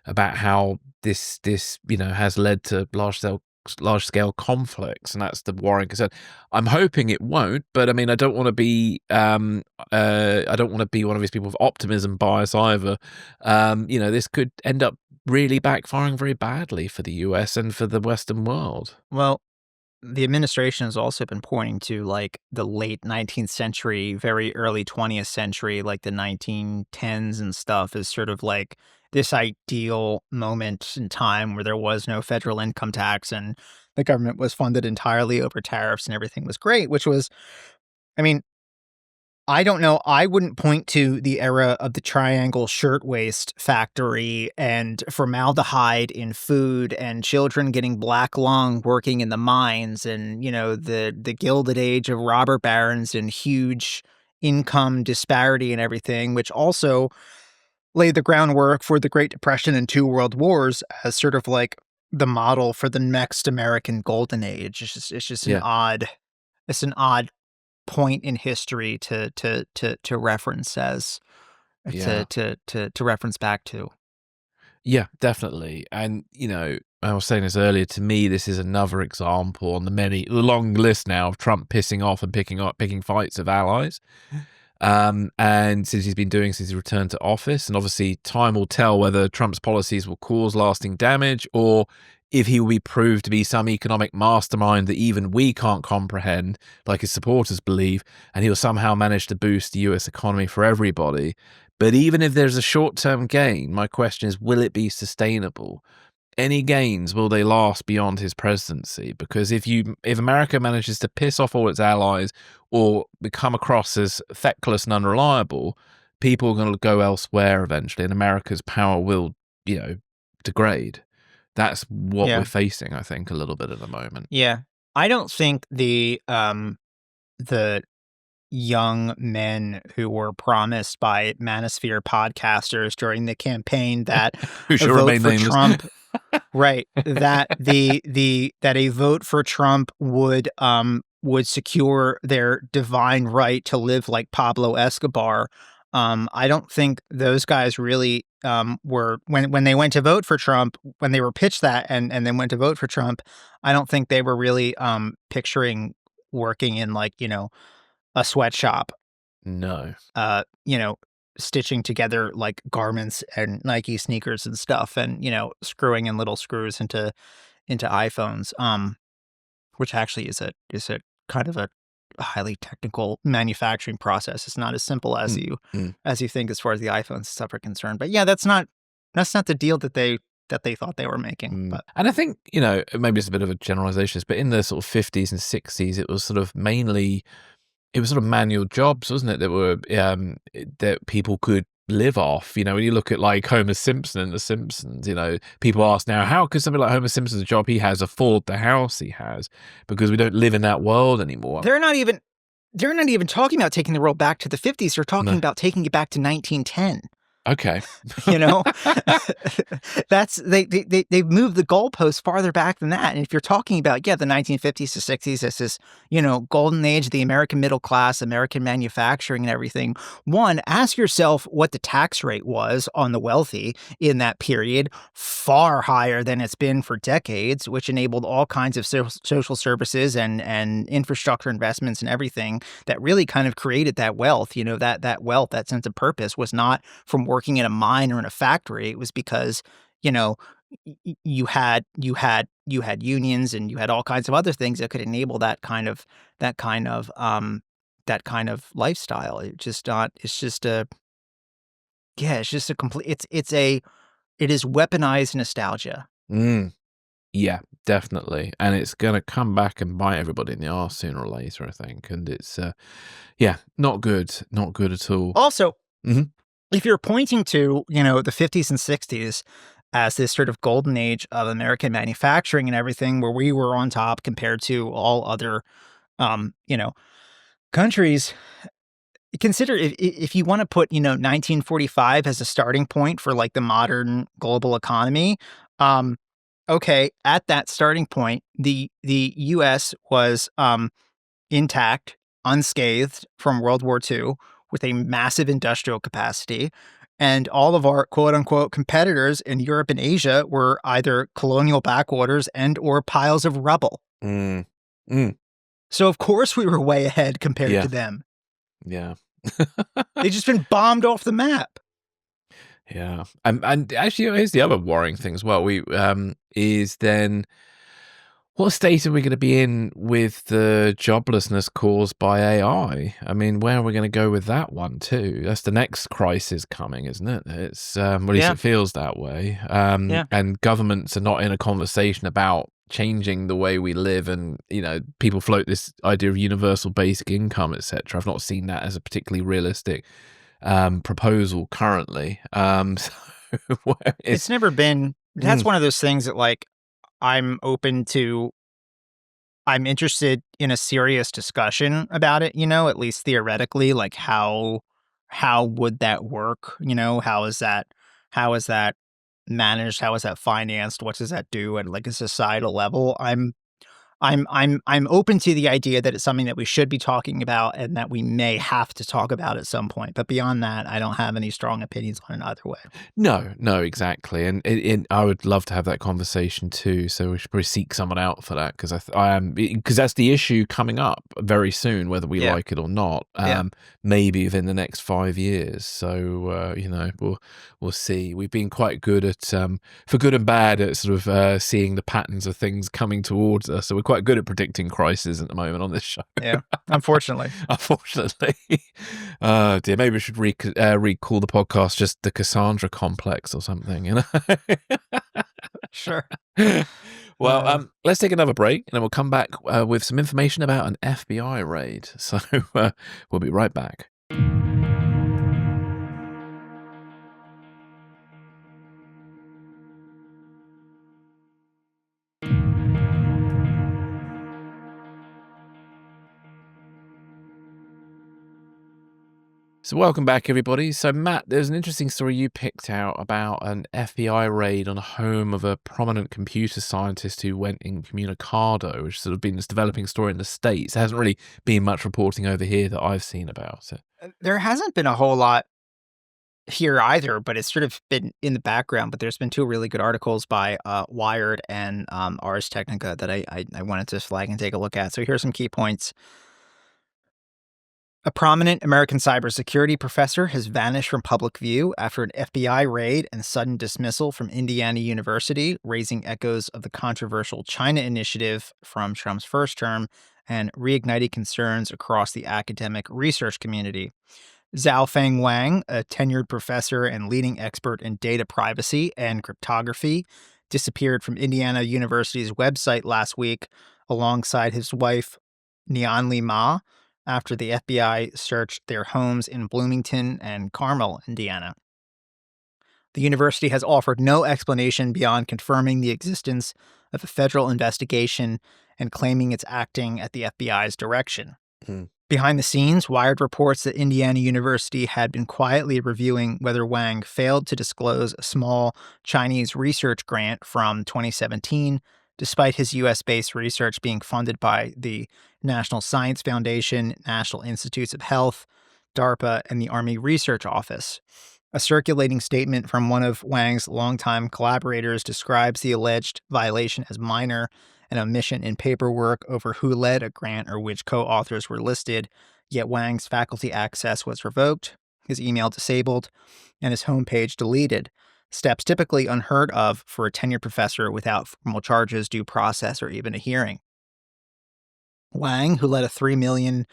about how this has led to large scale conflicts, and that's the worrying concern. I'm hoping it won't, but I mean, I don't want to be one of these people with optimism bias either. This could end up really backfiring very badly for the US and for the Western world. Well, the administration has also been pointing to like the late 19th century, very early 20th century, like the 1910s and stuff, as sort of like this ideal moment in time where there was no federal income tax and the government was funded entirely over tariffs and everything was great, which was, I mean, I don't know. I wouldn't point to the era of the Triangle Shirtwaist Factory and formaldehyde in food and children getting black lung working in the mines and, the Gilded Age of robber barons and huge income disparity and everything, which also laid the groundwork for the Great Depression and 2 World Wars as sort of like the model for the next American Golden Age. It's just an odd point in history to reference as to reference back to. Yeah, definitely. And, I was saying this earlier, to me, this is another example on the long list now of Trump pissing off and picking fights of allies. And since he returned to office, and obviously time will tell whether Trump's policies will cause lasting damage or if he will be proved to be some economic mastermind that even we can't comprehend, like his supporters believe, and he'll somehow manage to boost the US economy for everybody. But even if there's a short-term gain, my question is, will it be sustainable? Any gains, will they last beyond his presidency? Because if America manages to piss off all its allies or become across as feckless and unreliable, people are going to go elsewhere eventually, and America's power will, degrade. That's what we're facing, I think, a little bit at the moment. Yeah. I don't think the young men who were promised by Manosphere podcasters during the campaign that Who should a vote remain for nameless. Trump, right? That that a vote for Trump would secure their divine right to live like Pablo Escobar. I don't think those guys really were when they went to vote for Trump, when they were pitched that and then went to vote for Trump. I don't think they were really picturing working in like a sweatshop. No. Stitching together like garments and Nike sneakers and stuff, and screwing in little screws into iPhones. Which actually is a kind of a highly technical manufacturing process. It's not as simple as you think as far as the iPhones and stuff are concerned. But yeah, that's not the deal that they thought they were making. But and I think, maybe it's a bit of a generalization, but in the sort of 50s and 60s, it was sort of manual jobs, wasn't it? That were that people could live off. When you look at like Homer Simpson and The Simpsons, people ask now, how could somebody like Homer Simpson's job he has afford the house he has? Because we don't live in that world anymore. They're not even talking about taking the world back to the 50s. They're talking about taking it back to 1910. Okay. That's they've moved the goalposts farther back than that. And if you're talking about, the 1950s to 60s, this is, golden age of the American middle class, American manufacturing and everything. One, ask yourself what the tax rate was on the wealthy in that period, far higher than it's been for decades, which enabled all kinds of social services and infrastructure investments and everything that really kind of created that wealth. That wealth, that sense of purpose was not from working in a mine or in a factory. It was because, you had unions and you had all kinds of other things that could enable that kind of lifestyle. It is weaponized nostalgia. Yeah, definitely. And it's going to come back and bite everybody in the arse sooner or later, I think. And it's, yeah, not good. Not good at all. Also, Mhm. if you're pointing to, the 50s and 60s as this sort of golden age of American manufacturing and everything, where we were on top compared to all other, countries, consider if you want to put, 1945 as a starting point for like the modern global economy. Okay, at that starting point, the U.S. was intact, unscathed from World War II, with a massive industrial capacity. And all of our quote unquote competitors in Europe and Asia were either colonial backwaters and or piles of rubble. Mm. Mm. So of course we were way ahead compared Yeah. to them. Yeah. They've just been bombed off the map. Yeah. And actually, here's the other worrying thing as well. Is then what state are we going to be in with the joblessness caused by AI? I mean, where are we going to go with that one too? That's the next crisis coming, isn't it? It's at least it feels that way. Yeah. And governments are not in a conversation about changing the way we live, and people float this idea of universal basic income, etc. I've not seen that as a particularly realistic proposal currently. So It's never been. That's one of those things that like I'm interested in a serious discussion about it, at least theoretically, like how would that work? How is that managed? How is that financed? What does that do at like a societal level? I'm open to the idea that it's something that we should be talking about and that we may have to talk about at some point. But beyond that, I don't have any strong opinions on it either way. No, exactly. And I would love to have that conversation too. So we should probably seek someone out for that, because because that's the issue coming up very soon, whether we like it or not. Maybe within the next 5 years. So we'll see. We've been quite good at for good and bad at sort of seeing the patterns of things coming towards us. So we're quite good at predicting crises at the moment on this show. Yeah, unfortunately. Unfortunately. Dear, maybe we should recall the podcast just the Cassandra complex or something, Sure. Well, let's take another break, and then we'll come back with some information about an FBI raid. So we'll be right back. So welcome back, everybody. So Matt, there's an interesting story you picked out about an FBI raid on a home of a prominent computer scientist who went incommunicado, which has sort of been this developing story in the States. There hasn't really been much reporting over here that I've seen about it. There hasn't been a whole lot here either, but it's sort of been in the background. But there's been two really good articles by Wired and Ars Technica that I wanted to flag and take a look at. So here's some key points. A prominent American cybersecurity professor has vanished from public view after an FBI raid and sudden dismissal from Indiana University, raising echoes of the controversial China initiative from Trump's first term and reigniting concerns across the academic research community. Xiaofeng Wang, a tenured professor and leading expert in data privacy and cryptography, disappeared from Indiana University's website last week alongside his wife, Nianli Ma, after the FBI searched their homes in Bloomington and Carmel, Indiana. The university has offered no explanation beyond confirming the existence of a federal investigation and claiming it's acting at the FBI's direction. Behind the scenes, Wired reports that Indiana University had been quietly reviewing whether Wang failed to disclose a small Chinese research grant from 2017, despite his U.S.-based research being funded by the National Science Foundation, National Institutes of Health, DARPA, and the Army Research Office. A circulating statement from one of Wang's longtime collaborators describes the alleged violation as minor, an omission in paperwork over who led a grant or which co-authors were listed, yet Wang's faculty access was revoked, his email disabled, and his homepage deleted, steps typically unheard of for a tenured professor without formal charges, due process, or even a hearing. Wang, who led a $3 million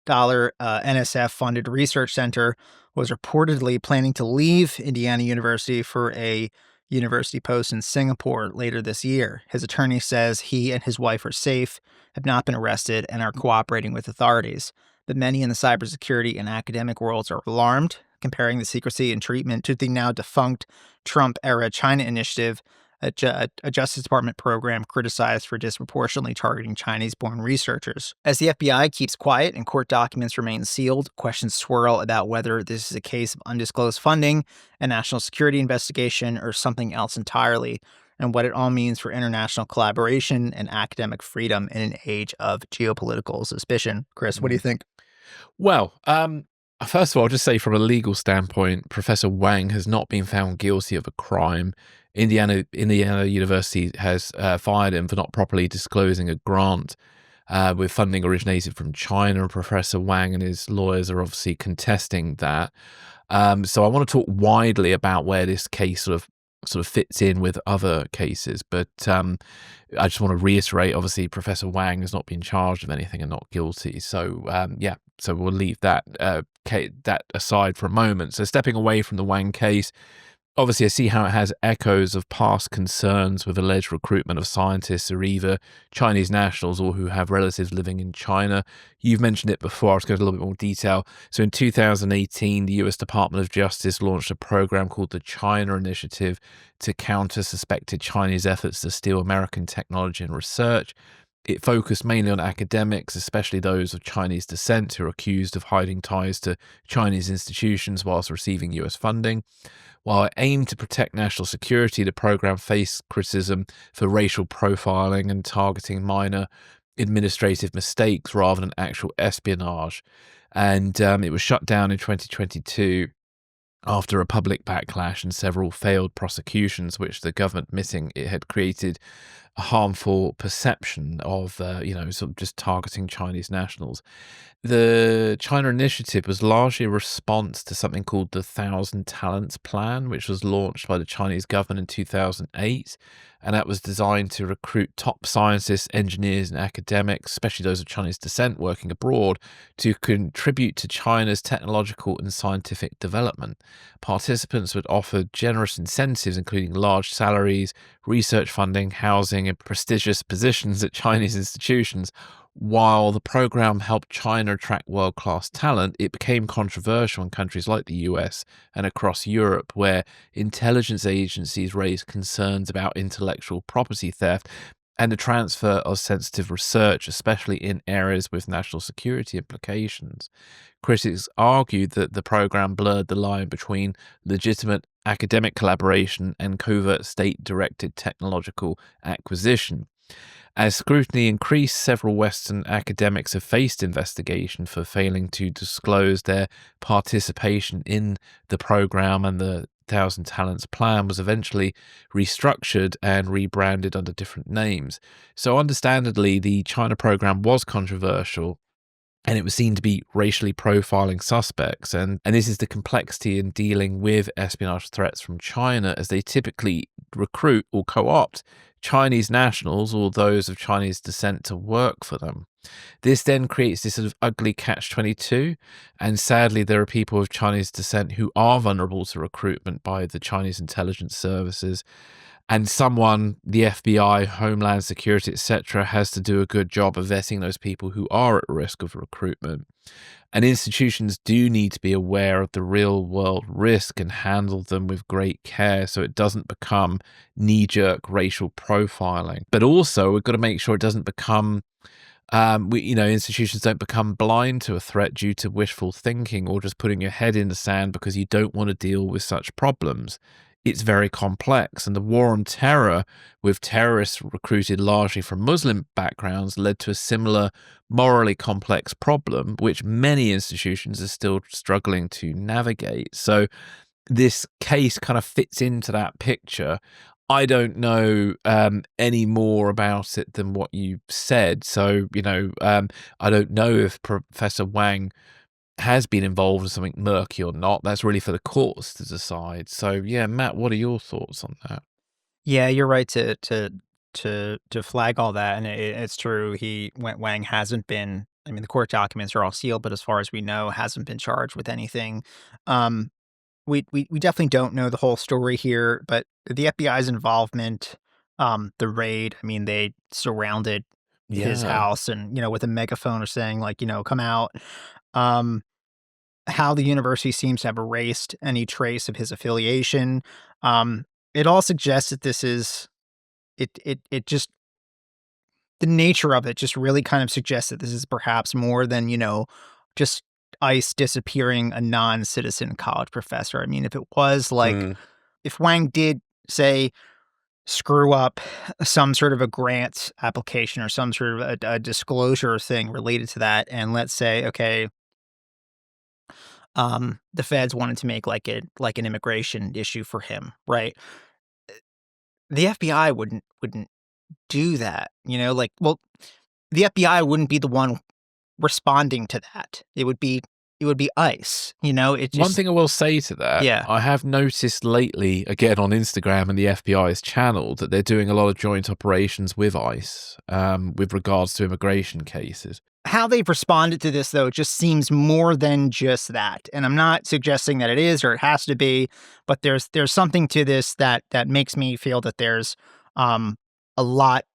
NSF-funded research center, was reportedly planning to leave Indiana University for a University Post in Singapore later this year. His attorney says he and his wife are safe, have not been arrested, and are cooperating with authorities. But many in the cybersecurity and academic worlds are alarmed, comparing the secrecy and treatment to the now defunct Trump-era China Initiative, a Justice Department program criticized for disproportionately targeting Chinese-born researchers. As the FBI keeps quiet and court documents remain sealed, questions swirl about whether this is a case of undisclosed funding, a national security investigation, or something else entirely, and what it all means for international collaboration and academic freedom in an age of geopolitical suspicion. Chris, what do you think? Well, first of all, I'll just say from a legal standpoint, Professor Wang has not been found guilty of a crime. Indiana University has fired him for not properly disclosing a grant with funding originated from China, and Professor Wang and his lawyers are obviously contesting that. So I want to talk widely about where this case sort of fits in with other cases, but I just want to reiterate, obviously, Professor Wang has not been charged of anything and not guilty. So so we'll leave that aside for a moment. So stepping away from the Wang case, obviously, I see how it has echoes of past concerns with alleged recruitment of scientists who are either Chinese nationals or who have relatives living in China. You've mentioned it before. I'll just go into a little bit more detail. So in 2018, the US Department of Justice launched a program called the China Initiative to counter suspected Chinese efforts to steal American technology and research. It focused mainly on academics, especially those of Chinese descent who are accused of hiding ties to Chinese institutions whilst receiving US funding. While it aimed to protect national security, the program faced criticism for racial profiling and targeting minor administrative mistakes rather than actual espionage. And it was shut down in 2022 after a public backlash and several failed prosecutions, which the government admitting it had created a harmful perception of, sort of just targeting Chinese nationals. The China Initiative was largely a response to something called the Thousand Talents Plan, which was launched by the Chinese government in 2008. And that was designed to recruit top scientists, engineers, and academics, especially those of Chinese descent working abroad, to contribute to China's technological and scientific development. Participants would offer generous incentives, including large salaries, research funding, housing, and prestigious positions at Chinese institutions. While the program helped China attract world-class talent, it became controversial in countries like the US and across Europe, where intelligence agencies raised concerns about intellectual property theft and the transfer of sensitive research, especially in areas with national security implications. Critics argued that the program blurred the line between legitimate academic collaboration and covert state-directed technological acquisition. As scrutiny increased, several Western academics have faced investigation for failing to disclose their participation in the program, and the Thousand Talents Plan was eventually restructured and rebranded under different names. So understandably, the China program was controversial, and it was seen to be racially profiling suspects. And this is the complexity in dealing with espionage threats from China, as they typically recruit or co-opt Chinese nationals or those of Chinese descent to work for them. This then creates this sort of ugly catch-22, and sadly there are people of Chinese descent who are vulnerable to recruitment by the Chinese intelligence services, and someone, the FBI, Homeland Security, etc., has to do a good job of vetting those people who are at risk of recruitment. And institutions do need to be aware of the real world risk and handle them with great care so it doesn't become knee-jerk racial profiling. But also, we've got to make sure it doesn't become institutions don't become blind to a threat due to wishful thinking or just putting your head in the sand because you don't want to deal with such problems. It's very complex, and the war on terror, with terrorists recruited largely from Muslim backgrounds, led to a similar morally complex problem, which many institutions are still struggling to navigate. So this case kind of fits into that picture. I don't know any more about it than what you said. So, I don't know if Professor Wang has been involved in something murky or not. That's really for the courts to decide. So, yeah, Matt, what are your thoughts on that? Yeah, you're right to flag all that, and it's true. Wang hasn't been. I mean, the court documents are all sealed, but as far as we know, hasn't been charged with anything. we definitely don't know the whole story here, but the FBI's involvement, the raid, I mean, they surrounded his Yeah. house and, with a megaphone or saying like, come out. Um, how the university seems to have erased any trace of his affiliation. It all suggests that this is it just the nature of it just really kind of suggests that this is perhaps more than, just ICE disappearing a non-citizen college professor. I mean, if it was like, Mm. if Wang did say screw up some sort of a grant application or some sort of a disclosure thing related to that, and let's say, okay, the feds wanted to make like an immigration issue for him, right? The FBI wouldn't do that, like, well, the FBI wouldn't be the one responding to that. It would be ICE, it One just thing I will say to that, yeah. I have noticed lately, again on Instagram and the FBI's channel, that they're doing a lot of joint operations with ICE with regards to immigration cases. How they've responded to this, though, just seems more than just that. And I'm not suggesting that it is or it has to be, but there's something to this that makes me feel that there's a lot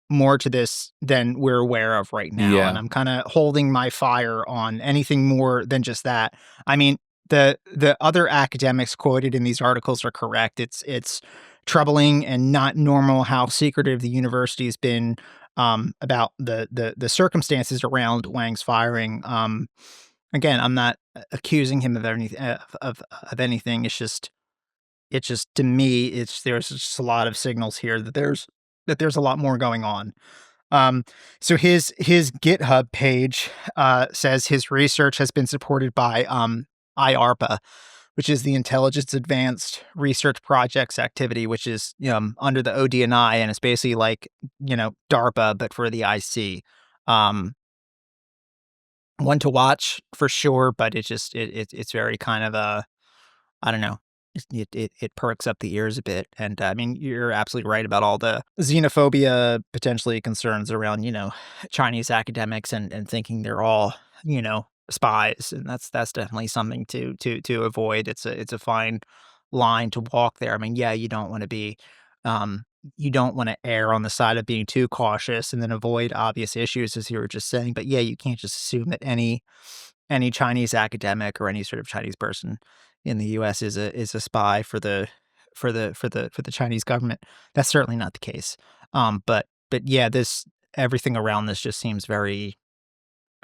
more to this than we're aware of right now. And Yeah. I'm kind of holding my fire on anything more than just that. I mean, the other academics quoted in these articles are correct. It's troubling and not normal how secretive the university has been about the circumstances around Wang's firing. Again, I'm not accusing him of anything of anything. It's just to me, there's just a lot of signals here that there's a lot more going on. So his GitHub page says his research has been supported by IARPA, which is the Intelligence Advanced Research Projects Activity, which is under the ODNI, and it's basically like DARPA but for the IC. One to watch for sure, but it's very kind of I don't know. It perks up the ears a bit. And I mean, you're absolutely right about all the xenophobia potentially concerns around, Chinese academics and thinking they're all, spies. And that's definitely something to avoid. It's a fine line to walk there. I mean, yeah, you don't want to err on the side of being too cautious and then avoid obvious issues, as you were just saying. But yeah, you can't just assume that any Chinese academic or any sort of Chinese person in the U.S. is a spy for the Chinese government. That's certainly not the case. But yeah, everything around this just seems very,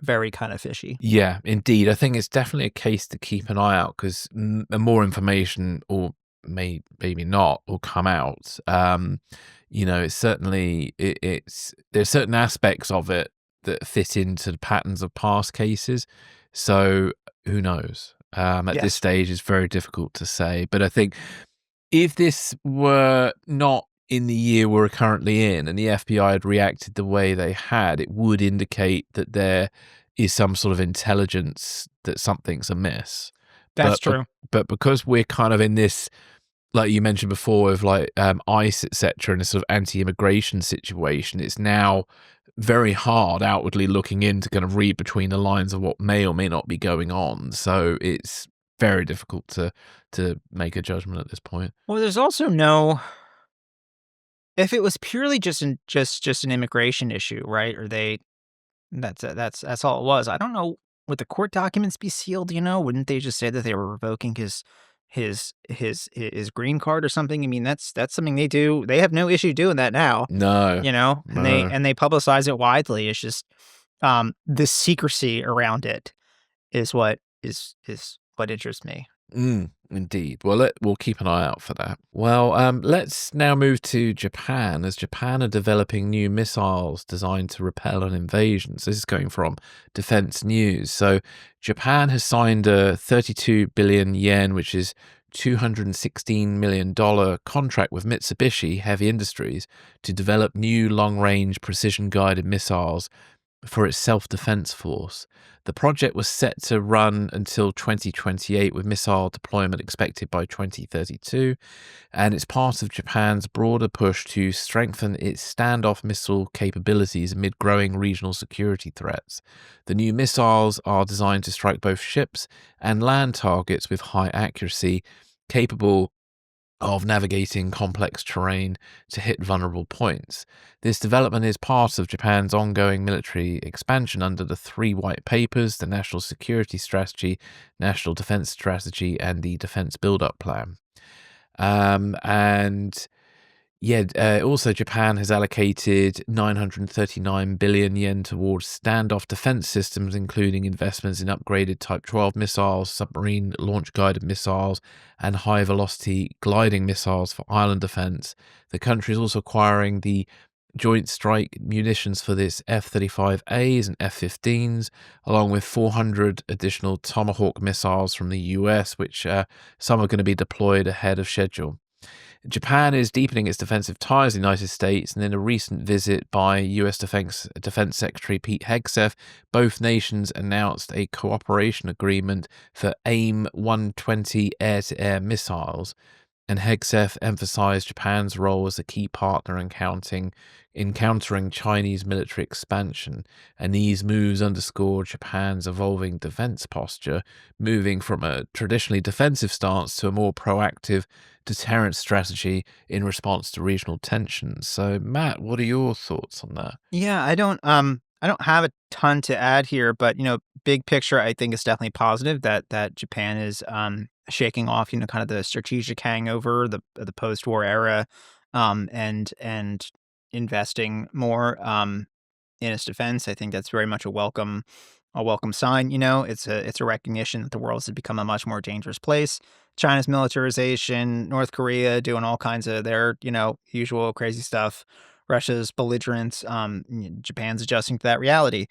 very kind of fishy. Yeah, indeed. I think it's definitely a case to keep an eye out because more information, or maybe not, will come out. It's certainly there's certain aspects of it that fit into the patterns of past cases. So who knows? At this Yes. stage, it's very difficult to say. But I think if this were not in the year we're currently in and the FBI had reacted the way they had, it would indicate that there is some sort of intelligence that something's amiss. That's true. But because we're kind of in this, like you mentioned before, of like ICE, etc., in a sort of anti-immigration situation, it's now very hard outwardly looking in to kind of read between the lines of what may or may not be going on. So it's very difficult to make a judgment at this point. Well, there's also no. If it was purely just an immigration issue, right? Or that's all it was. I don't know. Would the court documents be sealed? Wouldn't they just say that they were revoking his green card or something? I mean, that's something they do. They have no issue doing that now. No, And they publicize it widely. It's just the secrecy around it is what interests me. Indeed. Well, we'll keep an eye out for that. Well, let's now move to Japan, as Japan are developing new missiles designed to repel an invasion. So this is going from Defense News. So Japan has signed a 32 billion yen, which is $216 million contract with Mitsubishi Heavy Industries to develop new long-range precision-guided missiles for its self-defense force. The project was set to run until 2028, with missile deployment expected by 2032, and it's part of Japan's broader push to strengthen its standoff missile capabilities amid growing regional security threats. The new missiles are designed to strike both ships and land targets with high accuracy, capable of navigating complex terrain to hit vulnerable points. This development is part of Japan's ongoing military expansion under the three white papers: the National Security Strategy, National Defense Strategy, and the Defense Build-Up Plan. Also Japan has allocated 939 billion yen towards standoff defense systems, including investments in upgraded Type 12 missiles, submarine launch-guided missiles, and high-velocity gliding missiles for island defense. The country is also acquiring the Joint Strike munitions for this F-35As and F-15s, along with 400 additional Tomahawk missiles from the US, which some are going to be deployed ahead of schedule. Japan is deepening its defensive ties with the United States, and in a recent visit by US Defense Secretary Pete Hegseth, both nations announced a cooperation agreement for AIM-120 air-to-air missiles, and Hegseth emphasized Japan's role as a key partner in countering Chinese military expansion, and these moves underscore Japan's evolving defense posture, moving from a traditionally defensive stance to a more proactive deterrence strategy in response to regional tensions. So, Matt, what are your thoughts on that? Yeah, I don't have a ton to add here, but big picture, I think it's definitely positive that Japan is shaking off, kind of the strategic hangover, the post-war era, and investing more in its defense. I think that's very much a welcome sign. It's a recognition that the world has become a much more dangerous place. China's militarization, North Korea doing all kinds of their usual crazy stuff, Russia's belligerence, Japan's adjusting to that reality.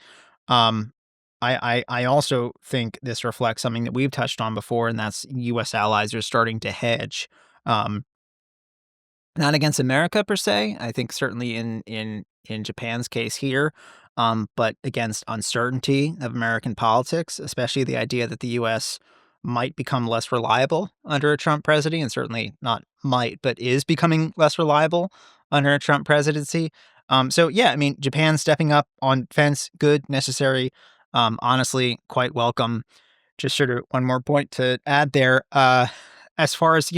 I also think this reflects something that we've touched on before, and that's U.S. allies are starting to hedge. Not against America per se. I think certainly in Japan's case here, but against uncertainty of American politics, especially the idea that the U.S. might become less reliable under a Trump presidency, and certainly not might, but is becoming less reliable under a Trump presidency. Japan stepping up on defense, good, necessary, honestly, quite welcome. Just sort of one more point to add there. As far as,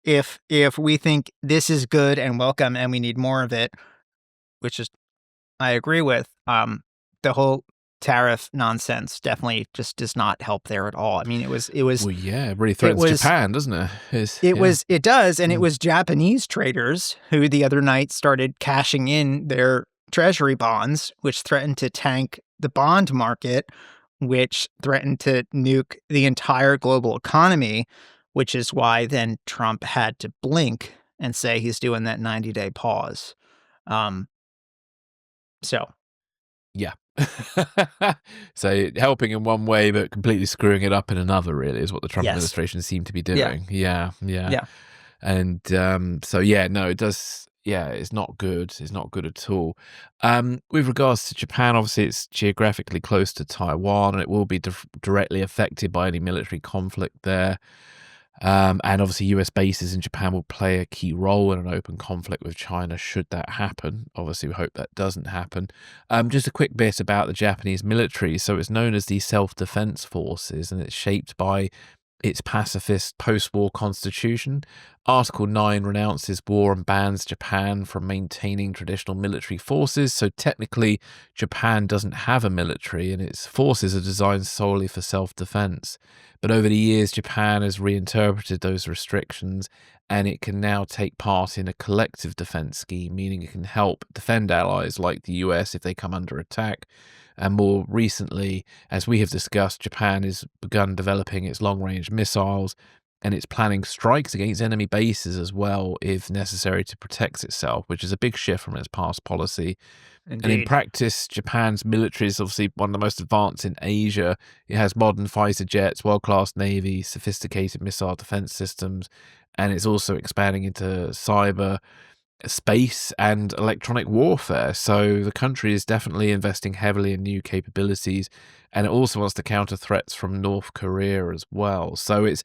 if we think this is good and welcome and we need more of it, which is I agree with, the whole tariff nonsense definitely just does not help there at all. I mean, it was Well, yeah, it really threatens Japan, doesn't it? It does, and it was Japanese traders who the other night started cashing in their treasury bonds, which threatened to tank the bond market, which threatened to nuke the entire global economy, which is why then Trump had to blink and say he's doing that 90-day pause. Yeah. So helping in one way, but completely screwing it up in another, really, is what the Trump administration seemed to be doing. Yeah. And it does. Yeah, it's not good. It's not good at all. With regards to Japan, obviously it's geographically close to Taiwan, and it will be directly affected by any military conflict there. And obviously US bases in Japan will play a key role in an open conflict with China should that happen. Obviously, we hope that doesn't happen. Just a quick bit about the Japanese military. So it's known as the Self-Defense Forces, and it's shaped by its pacifist post-war constitution. Article 9 renounces war and bans Japan from maintaining traditional military forces. So technically, Japan doesn't have a military, and its forces are designed solely for self-defense. But over the years, Japan has reinterpreted those restrictions, and it can now take part in a collective defense scheme, meaning it can help defend allies like the US if they come under attack. And more recently, as we have discussed, Japan has begun developing its long-range missiles, and it's planning strikes against enemy bases as well, if necessary, to protect itself, which is a big shift from its past policy. Indeed. And in practice, Japan's military is obviously one of the most advanced in Asia. It has modern fighter jets, world-class navy, sophisticated missile defense systems, and it's also expanding into cyber space and electronic warfare. So the country is definitely investing heavily in new capabilities, and it also wants to counter threats from North Korea as well. So it's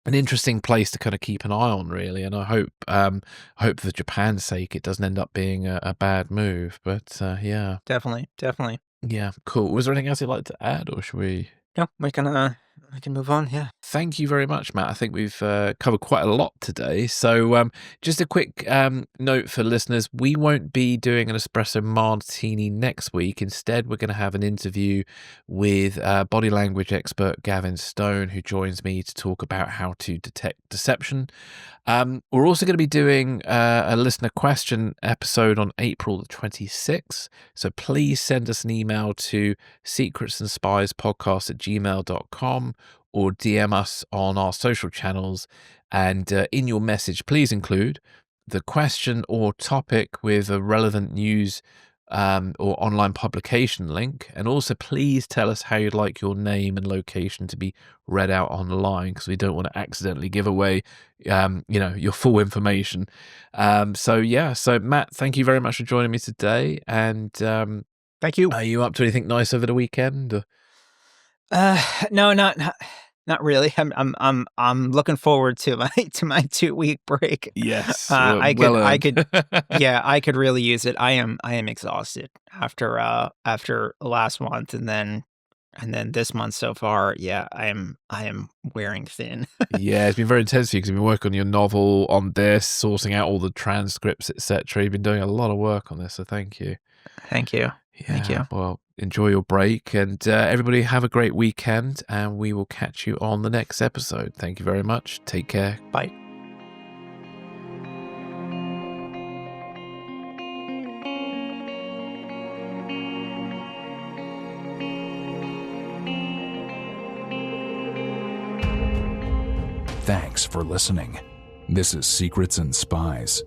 an interesting place to kind of keep an eye on, really. And I hope for Japan's sake it doesn't end up being a bad move. But yeah, Definitely. yeah, cool. Was there anything else you'd like to add, or should we? No, we can move on. Yeah. Thank you very much, Matt. I think we've covered quite a lot today. So just a quick note for listeners. We won't be doing an espresso martini next week. Instead, we're going to have an interview with body language expert Gavin Stone, who joins me to talk about how to detect deception. We're also going to be doing a listener question episode on April the 26th. So please send us an email to secretsandspiespodcast@gmail.com or DM us on our social channels. And in your message, please include the question or topic with a relevant news or online publication link. And also, please tell us how you'd like your name and location to be read out online, because we don't want to accidentally give away, your full information. So Matt, thank you very much for joining me today. And Thank you. are you up to anything nice over the weekend? Or? No, not really. I'm looking forward to my 2-week break. Yes, I could earned. yeah, I could really use it. I am exhausted after last month and then this month so far. Yeah, I am wearing thin. Yeah, it's been very intense for you because you've been working on your novel, on this, sourcing out all the transcripts, etc. You've been doing a lot of work on this, so thank you. Thank you. Thank you. Well, enjoy your break, and everybody have a great weekend, and we will catch you on the next episode. Thank you very much. Take care. Bye. Thanks for listening. This is Secrets and Spies.